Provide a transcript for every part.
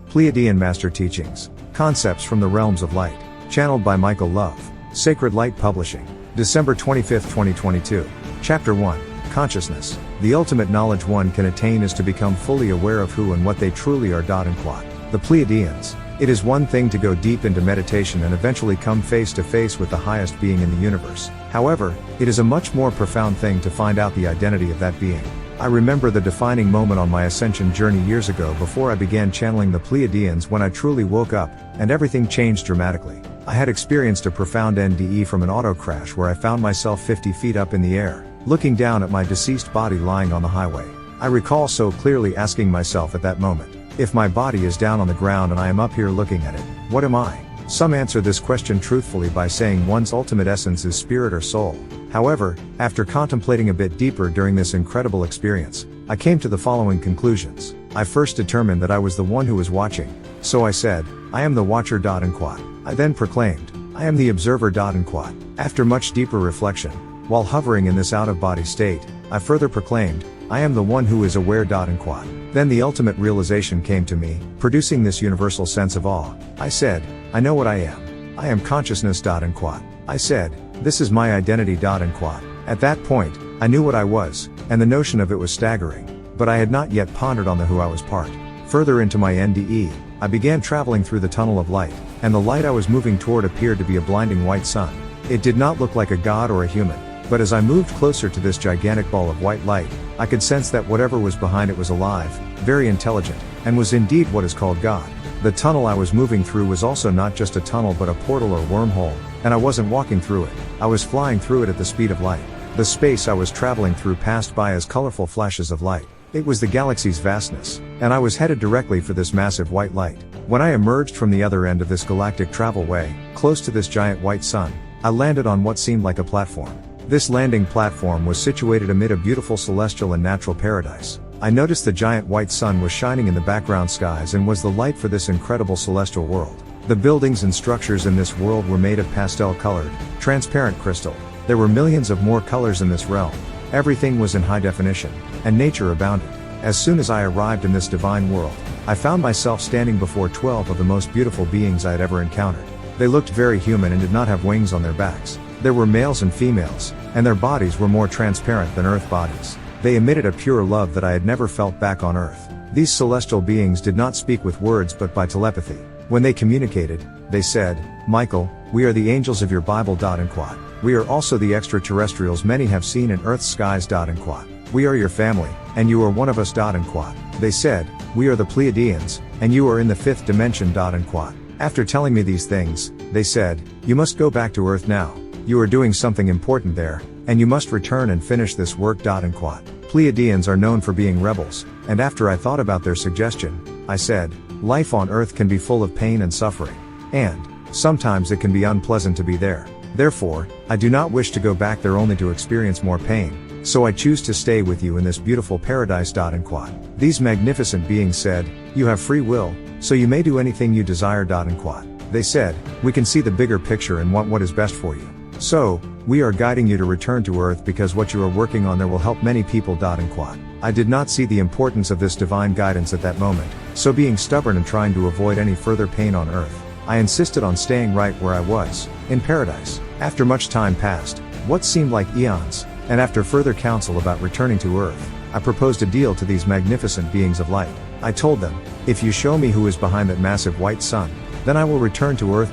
Pleiadian Master Teachings, Concepts from the Realms of Light. Channeled by Michael Love. Sacred Light Publishing. December 25, 2022. Chapter 1. Consciousness. The ultimate knowledge one can attain is to become fully aware of who and what they truly are. The Pleadians. It is one thing to go deep into meditation and eventually come face to face with the highest being in the universe. However, it is a much more profound thing to find out the identity of that being. I remember the defining moment on my Ascension journey years ago before I began channeling the Pleadians when I truly woke up, and everything changed dramatically. I had experienced a profound NDE from an auto crash where I found myself 50 feet up in the air, looking down at my deceased body lying on the highway. I recall so clearly asking myself at that moment, if my body is down on the ground and I am up here looking at it, what am I? Some answer this question truthfully by saying one's ultimate essence is spirit or soul. However, after contemplating a bit deeper during this incredible experience, I came to the following conclusions. I first determined that I was the one who was watching, so I said, I am the watcher. I then proclaimed, I am the observer. After much deeper reflection, while hovering in this out-of-body state, I further proclaimed, I am the one who is aware. Then the ultimate realization came to me, producing this universal sense of awe. I said, I know what I am. I am consciousness. I said, this is my identity. At that point, I knew what I was, and the notion of it was staggering, but I had not yet pondered on the who I was part. Further into my NDE, I began traveling through the tunnel of light, and the light I was moving toward appeared to be a blinding white sun. It did not look like a god or a human, but as I moved closer to this gigantic ball of white light, I could sense that whatever was behind it was alive, very intelligent, and was indeed what is called God. The tunnel I was moving through was also not just a tunnel but a portal or wormhole, and I wasn't walking through it, I was flying through it at the speed of light. The space I was traveling through passed by as colorful flashes of light. It was the galaxy's vastness, and I was headed directly for this massive white light. When I emerged from the other end of this galactic travelway, close to this giant white sun, I landed on what seemed like a platform. This landing platform was situated amid a beautiful celestial and natural paradise. I noticed the giant white sun was shining in the background skies and was the light for this incredible celestial world. The buildings and structures in this world were made of pastel-colored, transparent crystal. There were millions of more colors in this realm. Everything was in high definition, and nature abounded. As soon as I arrived in this divine world, I found myself standing before 12 of the most beautiful beings I had ever encountered. They looked very human and did not have wings on their backs. There were males and females, and their bodies were more transparent than Earth bodies. They emitted a pure love that I had never felt back on Earth. These celestial beings did not speak with words but by telepathy. When they communicated, they said, Michael, we are the angels of your Bible. We are also the extraterrestrials many have seen in Earth's skies. We are your family, and you are one of us. They said, we are the Pleadians, and you are in the fifth dimension. After telling me these things, they said, you must go back to Earth now. You are doing something important there, and you must return and finish this work. Pleiadians are known for being rebels, and after I thought about their suggestion, I said, life on Earth can be full of pain and suffering, and sometimes it can be unpleasant to be there. Therefore, I do not wish to go back there only to experience more pain, so I choose to stay with you in this beautiful paradise. These magnificent beings said, you have free will, so you may do anything you desire. They said, we can see the bigger picture and want what is best for you. So, we are guiding you to return to Earth because what you are working on there will help many people. I did not see the importance of this divine guidance at that moment, so being stubborn and trying to avoid any further pain on Earth, I insisted on staying right where I was, in paradise. After much time passed, what seemed like eons, and after further counsel about returning to Earth, I proposed a deal to these magnificent beings of light. I told them, if you show me who is behind that massive white sun, then I will return to Earth.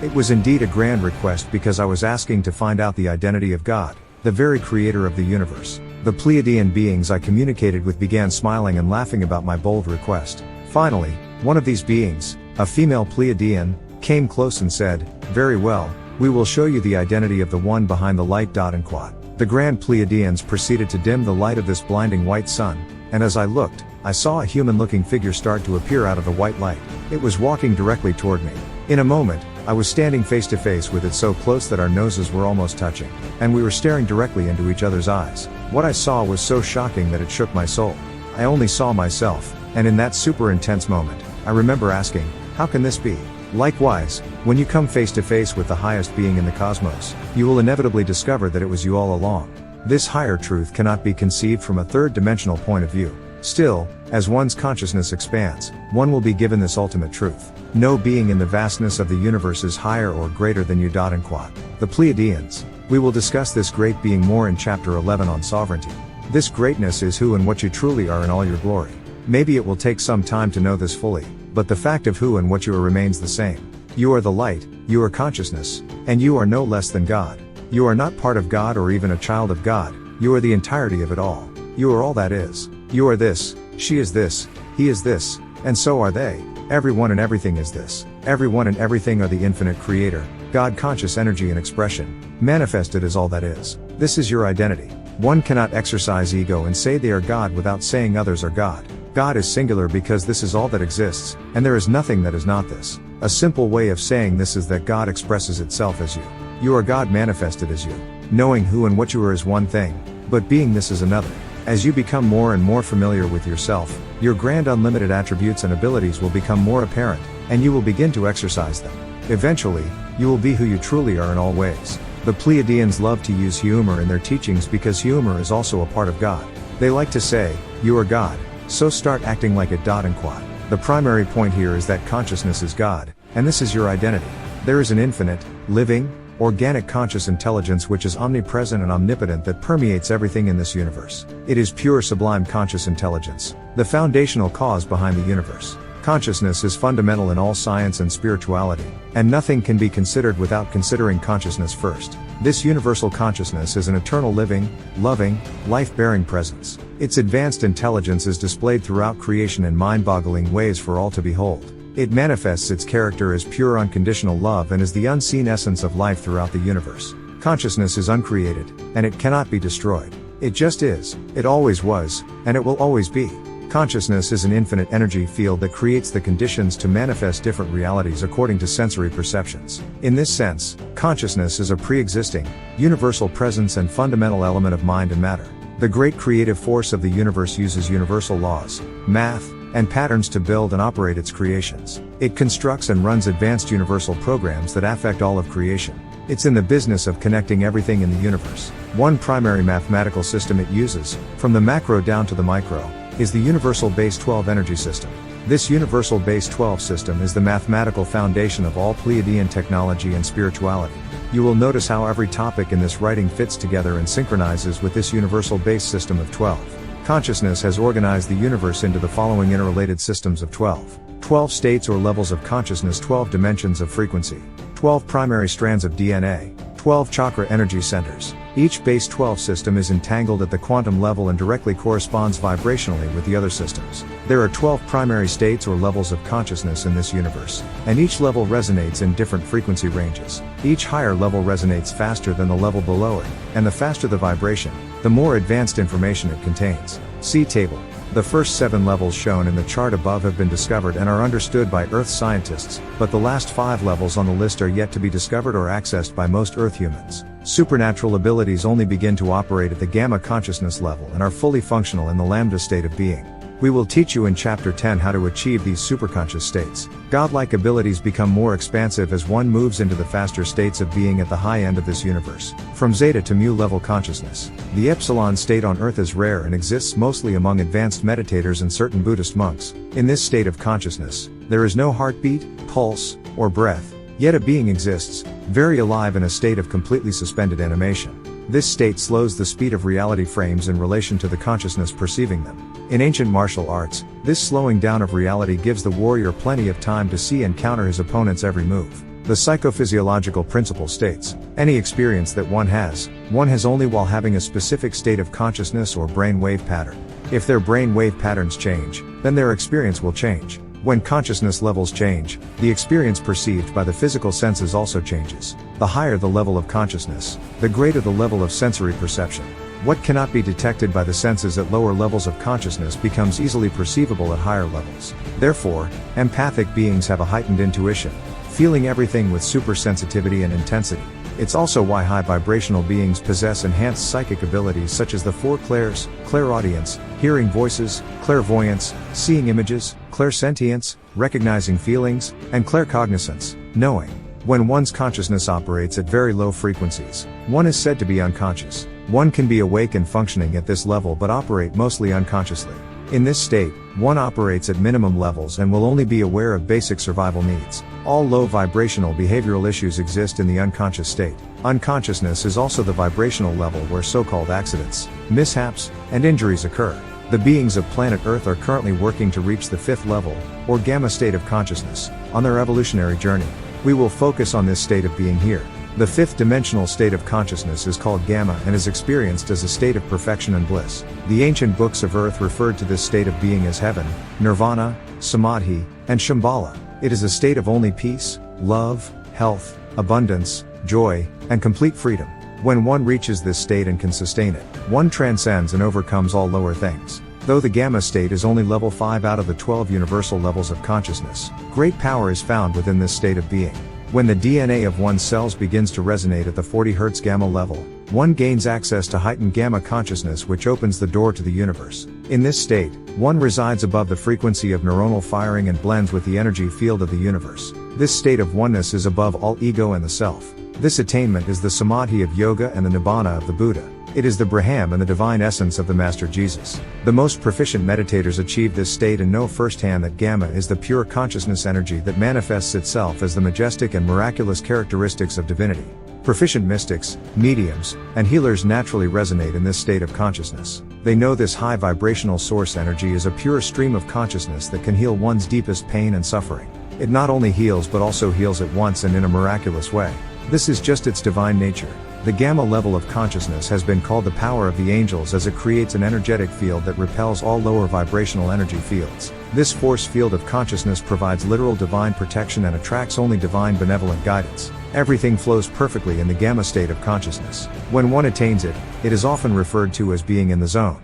It was indeed a grand request because I was asking to find out the identity of God, the very creator of the universe. The Pleiadian beings I communicated with began smiling and laughing about my bold request. Finally, one of these beings, a female Pleiadian, came close and said, very well, we will show you the identity of the one behind the light. The grand Pleiadians proceeded to dim the light of this blinding white sun, and as I looked, I saw a human-looking figure start to appear out of the white light. It was walking directly toward me. In a moment, I was standing face to face with it so close that our noses were almost touching, and we were staring directly into each other's eyes. What I saw was so shocking that it shook my soul. I only saw myself, and in that super intense moment, I remember asking, how can this be? Likewise, when you come face to face with the highest being in the cosmos, you will inevitably discover that it was you all along. This higher truth cannot be conceived from a third-dimensional point of view. Still, As one's consciousness expands, one will be given this ultimate truth. No being in the vastness of the universe is higher or greater than you. And quote. The Pleadians. We will discuss this great being more in chapter 11 on sovereignty. This greatness is who and what you truly are in all your glory. Maybe it will take some time to know this fully, but the fact of who and what you are remains the same. You are the light, you are consciousness, and you are no less than God. You are not part of God or even a child of God, you are the entirety of it all. You are all that is. You are this, she is this, he is this, and so are they. Everyone and everything is this. Everyone and everything are the infinite creator, God conscious energy and expression, manifested as all that is. This is your identity. One cannot exercise ego and say they are God without saying others are God. God is singular because this is all that exists, and there is nothing that is not this. A simple way of saying this is that God expresses itself as you. You are God manifested as you. Knowing who and what you are is one thing, but being this is another. As you become more and more familiar with yourself, your grand unlimited attributes and abilities will become more apparent, and you will begin to exercise them. Eventually, you will be who you truly are in all ways. The Pleadians love to use humor in their teachings because humor is also a part of God. They like to say, you are God, so start acting like it. And quote. The primary point here is that consciousness is God, and this is your identity. There is an infinite, living, organic conscious intelligence which is omnipresent and omnipotent that permeates everything in this universe. It is pure sublime conscious intelligence, the foundational cause behind the universe. Consciousness is fundamental in all science and spirituality, and nothing can be considered without considering consciousness first. This universal consciousness is an eternal living, loving, life-bearing presence. Its advanced intelligence is displayed throughout creation in mind-boggling ways for all to behold. It manifests its character as pure unconditional love and is the unseen essence of life throughout the universe. Consciousness is uncreated, and it cannot be destroyed. It just is, it always was, and it will always be. Consciousness is an infinite energy field that creates the conditions to manifest different realities according to sensory perceptions. In this sense, consciousness is a pre-existing, universal presence and fundamental element of mind and matter. The great creative force of the universe uses universal laws, math, and patterns to build and operate its creations. It constructs and runs advanced universal programs that affect all of creation. It's in the business of connecting everything in the universe. One primary mathematical system it uses, from the macro down to the micro, is the Universal Base 12 energy system. This Universal Base 12 system is the mathematical foundation of all Pleiadian technology and spirituality. You will notice how every topic in this writing fits together and synchronizes with this Universal Base system of 12. Consciousness has organized the universe into the following interrelated systems of 12. 12 states or levels of consciousness, 12 dimensions of frequency, 12 primary strands of DNA, 12 chakra energy centers. Each base 12 system is entangled at the quantum level and directly corresponds vibrationally with the other systems. There are 12 primary states or levels of consciousness in this universe, and each level resonates in different frequency ranges. Each higher level resonates faster than the level below it, and the faster the vibration, the more advanced information it contains. See table. The first 7 levels shown in the chart above have been discovered and are understood by Earth scientists, but the last 5 levels on the list are yet to be discovered or accessed by most Earth humans. Supernatural abilities only begin to operate at the gamma consciousness level and are fully functional in the lambda state of being. We will teach you in chapter 10 how to achieve these superconscious states. Godlike abilities become more expansive as one moves into the faster states of being at the high end of this universe, from zeta to mu level consciousness. The epsilon state on Earth is rare and exists mostly among advanced meditators and certain Buddhist monks. In this state of consciousness, there is no heartbeat, pulse, or breath, yet a being exists, very alive in a state of completely suspended animation. This state slows the speed of reality frames in relation to the consciousness perceiving them. In ancient martial arts, this slowing down of reality gives the warrior plenty of time to see and counter his opponent's every move. The psychophysiological principle states, any experience that one has only while having a specific state of consciousness or brain wave pattern. If their brain wave patterns change, then their experience will change. When consciousness levels change, the experience perceived by the physical senses also changes. The higher the level of consciousness, the greater the level of sensory perception. What cannot be detected by the senses at lower levels of consciousness becomes easily perceivable at higher levels. Therefore, empathic beings have a heightened intuition, feeling everything with supersensitivity and intensity. It's also why high vibrational beings possess enhanced psychic abilities such as the 4 clairs, clairaudience, hearing voices, clairvoyance, seeing images, clairsentience, recognizing feelings, and claircognizance, knowing. When one's consciousness operates at very low frequencies, one is said to be unconscious. One can be awake and functioning at this level but operate mostly unconsciously. In this state, one operates at minimum levels and will only be aware of basic survival needs. All low vibrational behavioral issues exist in the unconscious state. Unconsciousness is also the vibrational level where so-called accidents, mishaps, and injuries occur. The beings of planet Earth are currently working to reach the fifth level, or gamma state of consciousness, on their evolutionary journey. We will focus on this state of being here. The fifth dimensional state of consciousness is called gamma and is experienced as a state of perfection and bliss. The ancient books of Earth referred to this state of being as heaven, nirvana, samadhi, and shambhala. It is a state of only peace, love, health, abundance, joy, and complete freedom. When one reaches this state and can sustain it, one transcends and overcomes all lower things. Though the gamma state is only level 5 out of the 12 universal levels of consciousness, great power is found within this state of being. When the DNA of one's cells begins to resonate at the 40 Hz gamma level, one gains access to heightened gamma consciousness, which opens the door to the universe. In this state, one resides above the frequency of neuronal firing and blends with the energy field of the universe. This state of oneness is above all ego and the self. This attainment is the samadhi of yoga and the nibbana of the Buddha. It is the Brahman and the divine essence of the Master Jesus. The most proficient meditators achieve this state and know firsthand that gamma is the pure consciousness energy that manifests itself as the majestic and miraculous characteristics of divinity. Proficient mystics, mediums, and healers naturally resonate in this state of consciousness. They know this high vibrational source energy is a pure stream of consciousness that can heal one's deepest pain and suffering. It not only heals but also heals at once and in a miraculous way. This is just its divine nature. The gamma level of consciousness has been called the power of the angels as it creates an energetic field that repels all lower vibrational energy fields. This force field of consciousness provides literal divine protection and attracts only divine benevolent guidance. Everything flows perfectly in the gamma state of consciousness. When one attains it, it is often referred to as being in the zone.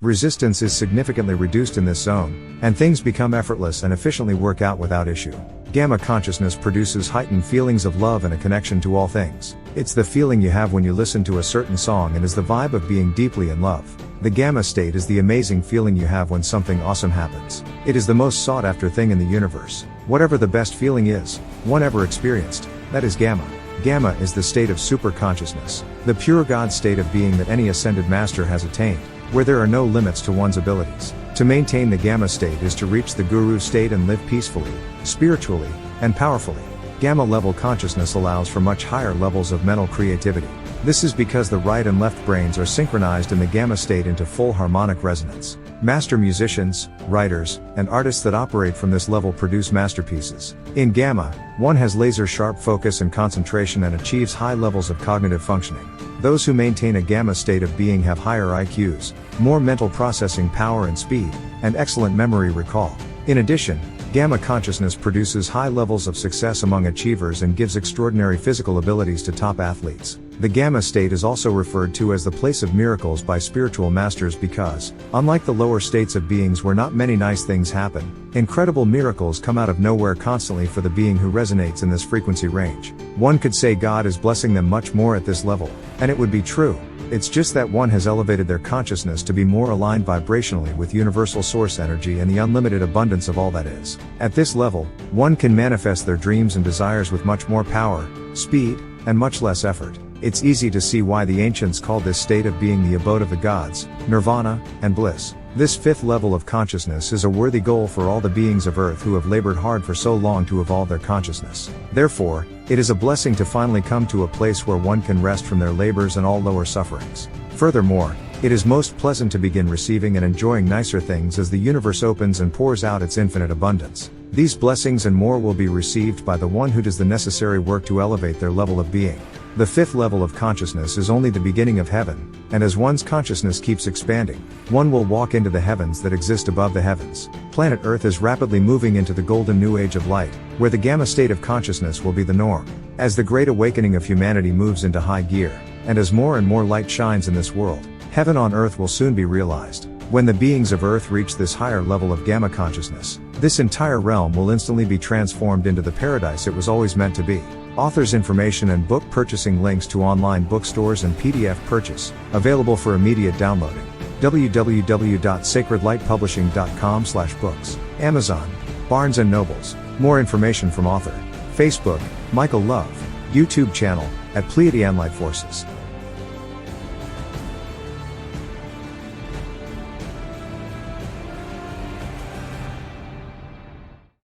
Resistance is significantly reduced in this zone, and things become effortless and efficiently work out without issue. Gamma consciousness produces heightened feelings of love and a connection to all things. It's the feeling you have when you listen to a certain song and is the vibe of being deeply in love. The gamma state is the amazing feeling you have when something awesome happens. It is the most sought after thing in the universe. Whatever the best feeling is, one ever experienced, that is gamma. Gamma is the state of super consciousness, the pure God state of being that any ascended master has attained, where there are no limits to one's abilities. To maintain the gamma state is to reach the guru state and live peacefully, spiritually, and powerfully. Gamma level consciousness allows for much higher levels of mental creativity. This is because the right and left brains are synchronized in the gamma state into full harmonic resonance. Master musicians, writers, and artists that operate from this level produce masterpieces. In gamma, one has laser-sharp focus and concentration and achieves high levels of cognitive functioning. Those who maintain a gamma state of being have higher IQs, more mental processing power and speed, and excellent memory recall. In addition, gamma consciousness produces high levels of success among achievers and gives extraordinary physical abilities to top athletes. The gamma state is also referred to as the place of miracles by spiritual masters because, unlike the lower states of beings where not many nice things happen, incredible miracles come out of nowhere constantly for the being who resonates in this frequency range. One could say God is blessing them much more at this level, and it would be true. It's just that one has elevated their consciousness to be more aligned vibrationally with universal source energy and the unlimited abundance of all that is. At this level, one can manifest their dreams and desires with much more power, speed, and much less effort. It's easy to see why the ancients called this state of being the abode of the gods, nirvana, and bliss. This fifth level of consciousness is a worthy goal for all the beings of Earth who have labored hard for so long to evolve their consciousness. Therefore, it is a blessing to finally come to a place where one can rest from their labors and all lower sufferings. Furthermore, it is most pleasant to begin receiving and enjoying nicer things as the universe opens and pours out its infinite abundance. These blessings and more will be received by the one who does the necessary work to elevate their level of being. The fifth level of consciousness is only the beginning of heaven, and as one's consciousness keeps expanding, one will walk into the heavens that exist above the heavens. Planet Earth is rapidly moving into the golden new age of light, where the gamma state of consciousness will be the norm. As the great awakening of humanity moves into high gear, and as more and more light shines in this world, heaven on earth will soon be realized. When the beings of Earth reach this higher level of gamma consciousness, this entire realm will instantly be transformed into the paradise it was always meant to be. Authors' information and book purchasing links to online bookstores and PDF purchase, available for immediate downloading. www.sacredlightpublishing.com/books. Amazon, Barnes & Nobles. More information from author. Facebook, Michael Love. YouTube channel, @Pleiadian Light Forces.